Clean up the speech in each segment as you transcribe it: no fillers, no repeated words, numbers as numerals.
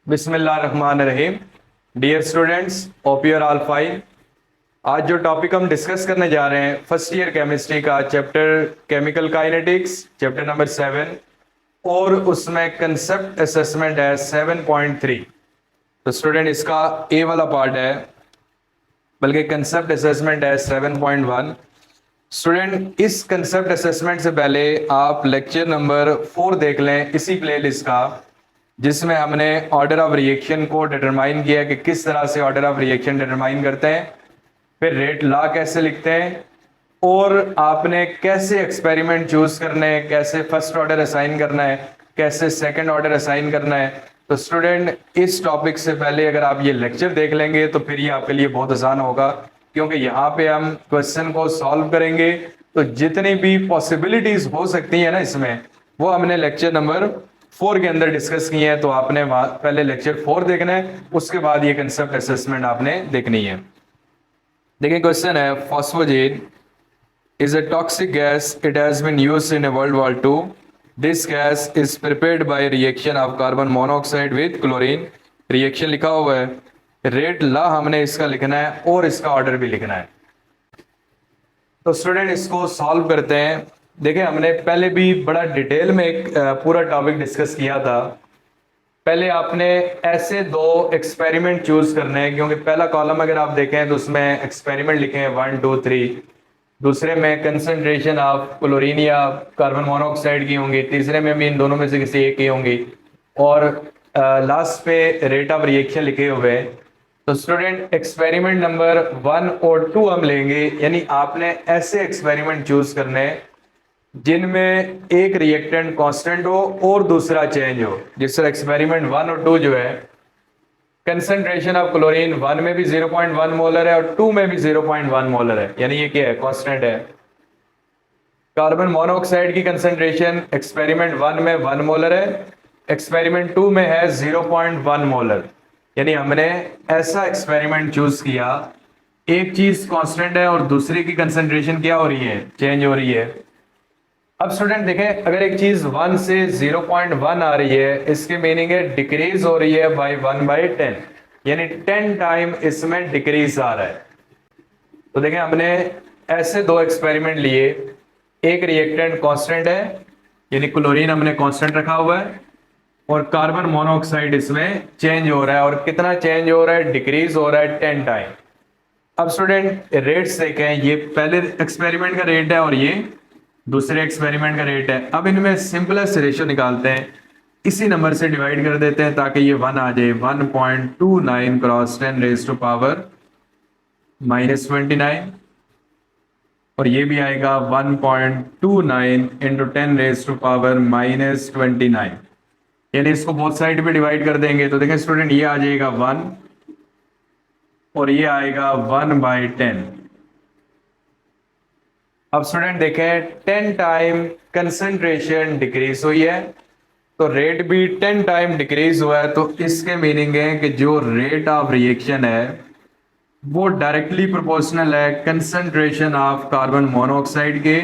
बिस्मिल्लाहिर्रहमानिर्रहीम। Dear students, hope you are all fine. आज जो टॉपिक हम डिस्कस करने जा रहे हैं फर्स्ट ईयर केमिस्ट्री का chapter chemical kinetics, chapter number 7, और उसमें कंसेप्ट असेसमेंट है 7.3। तो स्टूडेंट इसका ए वाला पार्ट है, बल्कि कंसेप्ट असेसमेंट है 7.1। स्टूडेंट इस कंसेप्ट असेसमेंट से पहले आप लेक्चर नंबर 4 देख लें इसी प्लेलिस्ट का, जिसमें हमने ऑर्डर ऑफ रिएक्शन को डिटरमाइन किया कि किस तरह से ऑर्डर ऑफ रिएक्शन डिटरमाइन करते हैं, फिर रेट लॉ कैसे लिखते हैं, और आपने कैसे एक्सपेरिमेंट चूज करने हैं, कैसे फर्स्ट ऑर्डर असाइन करना है, कैसे सेकंड ऑर्डर असाइन करना है। तो स्टूडेंट इस टॉपिक से पहले अगर आप ये लेक्चर देख लेंगे तो फिर ये आपके लिए बहुत आसान होगा, क्योंकि यहाँ पे हम क्वेश्चन को सॉल्व करेंगे। तो जितनी भी पॉसिबिलिटीज हो सकती है ना इसमें, वो हमने लेक्चर नंबर 4 के अंदर डिस्कस किए हैं। तो आपने पहले लेक्चर 4 देखना है, उसके बाद ये कंसेप्ट असेसमेंट आपने देखनी है। देखिए क्वेश्चन है, फॉस्फोजिन is a toxic gas. It has been used in a World War II. This gas is prepared by reaction of carbon monoxide with chlorine. Reaction लिखा हुआ है, रेट ला हमने इसका लिखना है और इसका ऑर्डर भी लिखना है। तो स्टूडेंट इसको सॉल्व करते हैं। देखिए हमने पहले भी बड़ा डिटेल में एक पूरा टॉपिक डिस्कस किया था। पहले आपने ऐसे दो एक्सपेरिमेंट चूज करने हैं, क्योंकि पहला कॉलम अगर आप देखें तो उसमें एक्सपेरिमेंट लिखे हैं 1, 2, 3। दूसरे में कंसंट्रेशन ऑफ क्लोरीन या कार्बन मोनोऑक्साइड की होंगी, तीसरे में भी इन दोनों में से किसी एक की होंगी, और लास्ट पे रेट ऑफ रिएक्शन लिखे हुए हैं। तो स्टूडेंट एक्सपेरिमेंट नंबर 1 और 2 हम लेंगे, यानी आपने ऐसे एक्सपेरिमेंट चूज करने जिनमें एक रिएक्टेंट कांस्टेंट हो और दूसरा चेंज हो। जिस तरह एक्सपेरिमेंट 1 और 2 जो है, कंसंट्रेशन ऑफ क्लोरीन 1 में भी 0.1 मोलर है और 2 में भी 0.1 मोलर है, यानी ये क्या है, कांस्टेंट है। कार्बन मोनोऑक्साइड की कंसंट्रेशन एक्सपेरिमेंट 1 में 1 मोलर है, एक्सपेरिमेंट 2 में है 0.1 मोलर। यानी हमने ऐसा एक्सपेरिमेंट चूज किया, एक चीज कांस्टेंट है और दूसरे की कंसंट्रेशन क्या हो रही है, चेंज हो रही है। अब स्टूडेंट देखें, अगर एक चीज 1 से 0.1 आ रही है, इसके मीनिंग है डिक्रीज हो रही है बाय 1/10, यानी 10 टाइम इसमें डिक्रीज आ रहा है। तो देखें हमने ऐसे दो एक्सपेरिमेंट लिए, एक रिएक्टेंट कांस्टेंट है, यानी क्लोरीन हमने कांस्टेंट रखा हुआ है, और कार्बन मोनोऑक्साइड इसमें चेंज हो रहा है। और कितना चेंज हो रहा है, डिक्रीज हो रहा है 10 टाइम। अब स्टूडेंट रेट्स देखें, ये पहले एक्सपेरिमेंट का रेट है और ये दूसरे एक्सपेरिमेंट का रेट है। अब इनमें सिंपलेस्ट रेशियो निकालते हैं, इसी नंबर से डिवाइड कर देते हैं ताकि ये 1 आ जाए। 1.29 क्रॉस 10 रेज टू पावर -29, और ये भी आएगा 1.29 इंटू 10 रेज टू पावर -29, यानी इसको बोथ साइड पे डिवाइड कर देंगे। तो देखें स्टूडेंट, ये आ जाएगा 1 और ये आएगा 1/10। अब स्टूडेंट देखें, 10 टाइम कंसंट्रेशन डिक्रीज हुई है, तो रेट भी 10 टाइम डिक्रीज हुआ है। तो इसके मीनिंग है कि जो रेट ऑफ रिएक्शन है वो डायरेक्टली प्रोपोर्शनल है कंसंट्रेशन ऑफ कार्बन मोनोऑक्साइड के,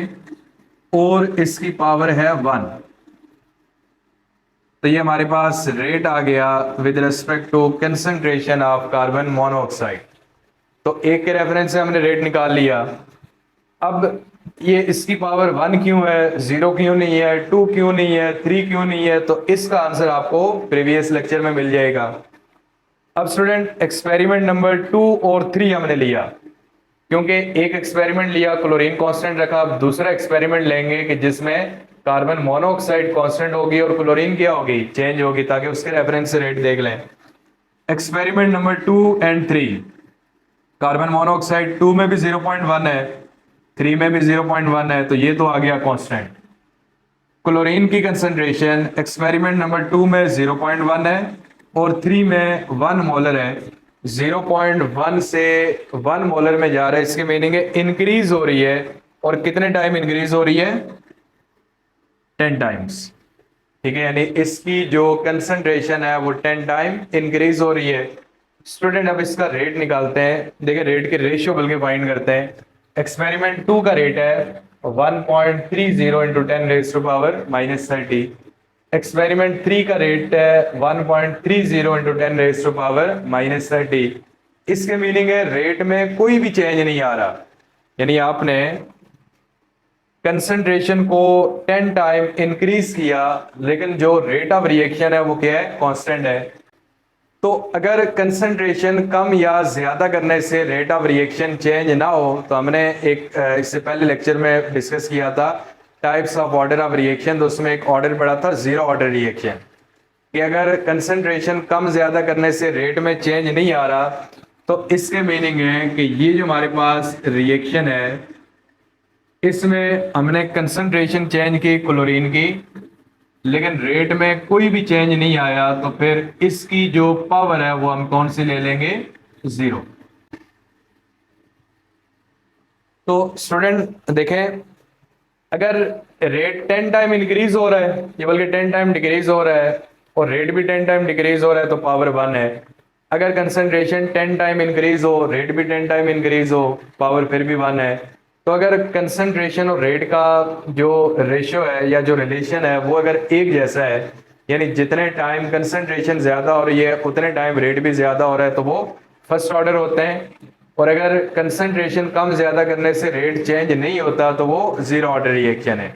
और इसकी पावर है 1। तो ये हमारे पास रेट आ गया with respect to concentration of carbon monoxide. तो एक के रेफरेंस से हमने रेट निकाल लिया। अब ये इसकी पावर 1 क्यों है, 0 क्यों नहीं है, 2 क्यों नहीं है, 3 क्यों नहीं है, तो इसका आंसर आपको प्रीवियस लेक्चर में मिल जाएगा। अब स्टूडेंट एक्सपेरिमेंट नंबर 2 और 3 हमने लिया, क्योंकि एक एक्सपेरिमेंट लिया क्लोरीन कांस्टेंट रखा। अब दूसरा एक्सपेरिमेंट लेंगे कि जिसमें कार्बन मोनोऑक्साइड कांस्टेंट होगी और क्लोरीन क्या होगी, चेंज होगी, ताकि उसके रेफरेंस से रेट देख लें। Experiment number 2 and 3, carbon monoxide 2 में भी 0.1 है, 3 में भी 0.1 है, तो ये तो आ गया कांस्टेंट। क्लोरीन की कंसंट्रेशन एक्सपेरिमेंट नंबर 2 में 0.1 है और 3 में 1 मोलर है। 0.1 से 1 मोलर में जा रहा है, इसके मीनिंग है इंक्रीज हो रही है। और कितने टाइम इंक्रीज हो रही है, 10 टाइम्स। ठीक है, यानी इसकी जो कंसंट्रेशन है वो 10 टाइम इंक्रीज हो रही है। स्टूडेंट अब इसका रेट निकालते हैं। देखिए रेट के रेशियो बल्कि फाइंड करते हैं। एक्सपेरिमेंट 2 का रेट है 1.30 into 10 raise to power -30, experiment 3 का रेट है 1.30 इंटू 10⁻⁻30। इसके मीनिंग है रेट में कोई भी चेंज नहीं आ रहा, यानी आपने कंसंट्रेशन को 10 टाइम इंक्रीज किया लेकिन जो रेट ऑफ रिएक्शन है वो क्या है, कांस्टेंट है। तो अगर कंसंट्रेशन कम या ज्यादा करने से रेट ऑफ रिएक्शन चेंज ना हो, तो हमने एक इससे पहले लेक्चर में डिस्कस किया था types of order of reaction, तो उसमें एक ऑर्डर पड़ा था जीरो ऑर्डर रिएक्शन, कि अगर कंसंट्रेशन कम ज्यादा करने से रेट में चेंज नहीं आ रहा तो इसके मीनिंग है कि ये जो हमारे पास रिएक्शन है इसमें हमने कंसंट्रेशन चेंज की क्लोरीन की, लेकिन रेट में कोई भी चेंज नहीं आया, तो फिर इसकी जो पावर है वो हम कौन सी ले लेंगे, जीरो। तो स्टूडेंट देखें, अगर रेट 10 टाइम इंक्रीज हो रहा है, ये बल्कि 10 टाइम डिक्रीज हो रहा है, और रेट भी 10 टाइम डिक्रीज हो रहा है, तो पावर 1 है। अगर कंसंट्रेशन 10 टाइम इंक्रीज हो, रेट भी 10 टाइम इंक्रीज हो, पावर फिर भी 1 है। तो अगर कंसंट्रेशन और रेट का जो रेशियो है या जो रिलेशन है वो अगर एक जैसा है, यानी जितने टाइम कंसंट्रेशन ज्यादा हो रही है उतने टाइम रेट भी ज्यादा हो रहा है, तो वो फर्स्ट ऑर्डर होते हैं। और अगर कंसंट्रेशन कम ज्यादा करने से रेट चेंज नहीं होता तो वो जीरो ऑर्डर रिएक्शन है।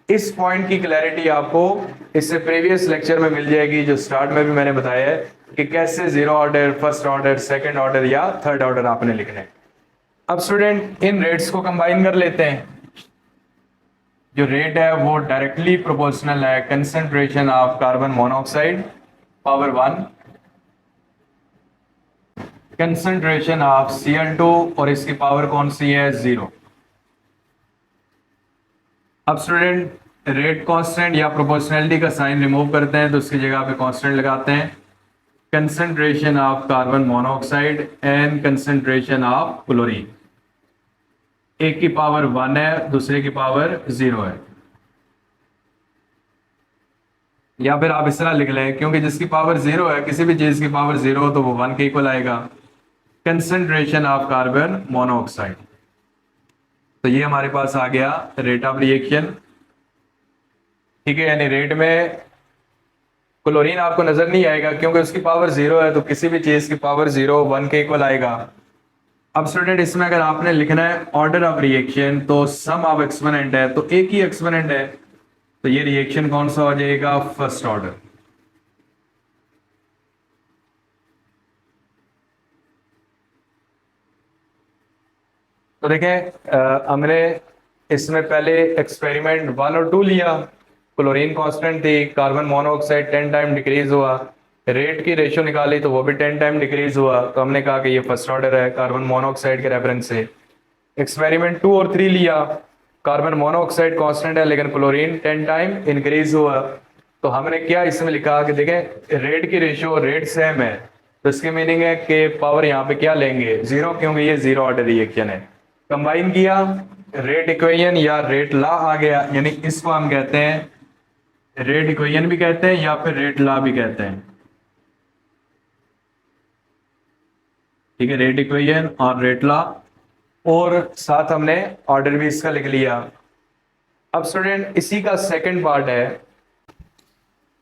इस पॉइंट की क्लैरिटी आपको इससे प्रीवियस लेक्चर में मिल जाएगी, जो स्टार्ट में भी मैंने बताया है कि कैसे zero order, first order, second order या थर्ड ऑर्डर आपने लिखना है। अब स्टूडेंट इन रेट्स को कंबाइन कर लेते हैं। जो रेट है वो डायरेक्टली प्रोपोर्शनल है concentration of carbon monoxide power 1, concentration of Cl2 और इसकी पावर कौन सी है, 0। अब स्टूडेंट रेट कांस्टेंट या प्रोपोर्शनैलिटी का साइन रिमूव करते हैं, तो उसकी जगह पे कांस्टेंट लगाते हैं। Concentration of carbon monoxide and concentration of chlorine, एक की पावर 1 है, दूसरे की पावर 0 है। या फिर आप इस तरह लिख लें, क्योंकि जिसकी पावर 0 है, किसी भी चीज की पावर 0 हो तो वो 1 के इक्वल आएगा। कंसंट्रेशन ऑफ कार्बन मोनोऑक्साइड, तो ये हमारे पास आ गया रेट ऑफ रिएक्शन, ठीक है। यानी रेट में क्लोरीन आपको नजर नहीं आएगा क्योंकि उसकी पावर 0 है, तो किसी भी चीज की पावर 0 1 के इक्वल आएगा। अब स्टूडेंट इसमें अगर आपने लिखना है ऑर्डर ऑफ रिएक्शन, तो सम ऑफ एक्सपोनेंट है, तो एक ही एक्सपोनेंट है, तो ये रिएक्शन कौन सा हो जाएगा, फर्स्ट ऑर्डर। तो देखें हमने इसमें पहले एक्सपेरिमेंट 1 और 2 लिया, क्लोरीन कांस्टेंट थी, कार्बन मोनोऑक्साइड 10 टाइम डिक्रीज हुआ, रेट की रेशियो निकाली तो वो भी 10 टाइम डिक्रीज हुआ, तो हमने कहा कि ये फर्स्ट ऑर्डर है कार्बन मोनोऑक्साइड के रेफरेंस से। एक्सपेरिमेंट 2 और 3 लिया, कार्बन मोनोऑक्साइड कांस्टेंट है लेकिन क्लोरीन 10 टाइम इंक्रीज हुआ, तो हमने क्या इसमें लिखा कि देखें रेट की रेशियो रेट सेम है, तो इसकी मीनिंग है कि पावर यहाँ पे क्या लेंगे, 0, क्योंकि ये जीरो ऑर्डर रिएक्शन है। कंबाइन किया, रेट इक्वेशन या रेट लॉ आ गया, यानी इसको हम कहते हैं रेट इक्वेशन भी कहते हैं या फिर रेट लॉ भी कहते हैं, ठीक है। रेट इक्वेशन और रेट लॉ, और साथ हमने ऑर्डर भी इसका लिख लिया। अब स्टूडेंट इसी का सेकंड पार्ट है,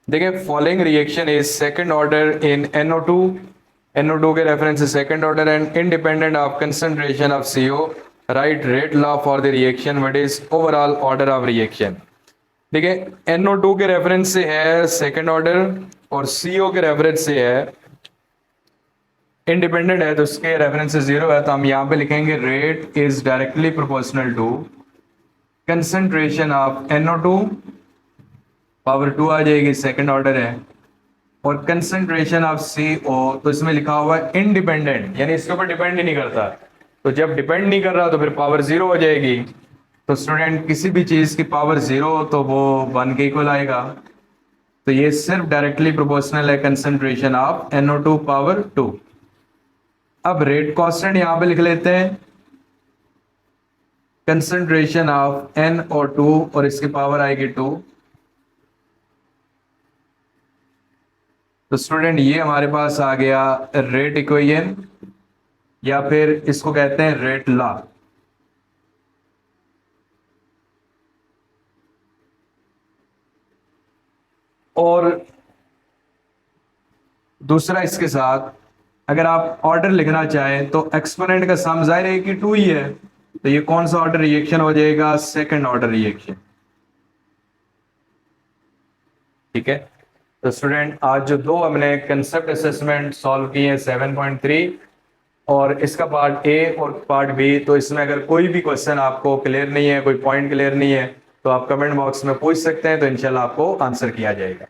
देखिए following reaction is second order in NO2 के रेफरेंस से second order and independent of concentration of CO, right rate law for the reaction, what is overall order of reaction. देखिए NO2 के reference से है second order और CO के reference से है इंडिपेंडेंट है, तो उसके रेफरेंस से 0 है, तो हम यहाँ पे लिखेंगे rate is directly proportional to concentration of NO2 power 2 आ जाएगी, सेकंड ऑर्डर है, और कंसंट्रेशन ऑफ CO, तो इसमें लिखा हुआ है इंडिपेंडेंट, यानी इसके ऊपर डिपेंड ही नहीं करता, तो जब डिपेंड नहीं कर रहा तो फिर पावर 0 हो जाएगी। तो स्टूडेंट किसी भी चीज की पावर 0 तो वो 1 के इक्वल आएगा, तो ये सिर्फ डायरेक्टली प्रोपोर्शनल है कंसंट्रेशन ऑफ NO2 पावर 2। अब रेट कांस्टेंट यहां पे लिख लेते हैं, कंसंट्रेशन ऑफ NO2 और इसकी पावर आएगी 2। तो स्टूडेंट ये हमारे पास आ गया रेट इक्वेशन या फिर इसको कहते हैं रेट लॉ। और दूसरा इसके साथ अगर आप ऑर्डर लिखना चाहें तो एक्सपोनेंट का सम जाहिर है कि 2 ही है, तो ये कौन सा ऑर्डर रिएक्शन हो जाएगा? Second order reaction. ठीक है, तो स्टूडेंट आज जो दो हमने कंसेप्ट असेसमेंट सॉल्व किए हैं 7.3 और इसका पार्ट ए और पार्ट बी, तो इसमें अगर कोई भी क्वेश्चन आपको क्लियर नहीं है, कोई पॉइंट क्लियर नहीं है, तो आप कमेंट बॉक्स में पूछ सकते हैं, तो इंशाल्लाह आपको आंसर किया जाएगा।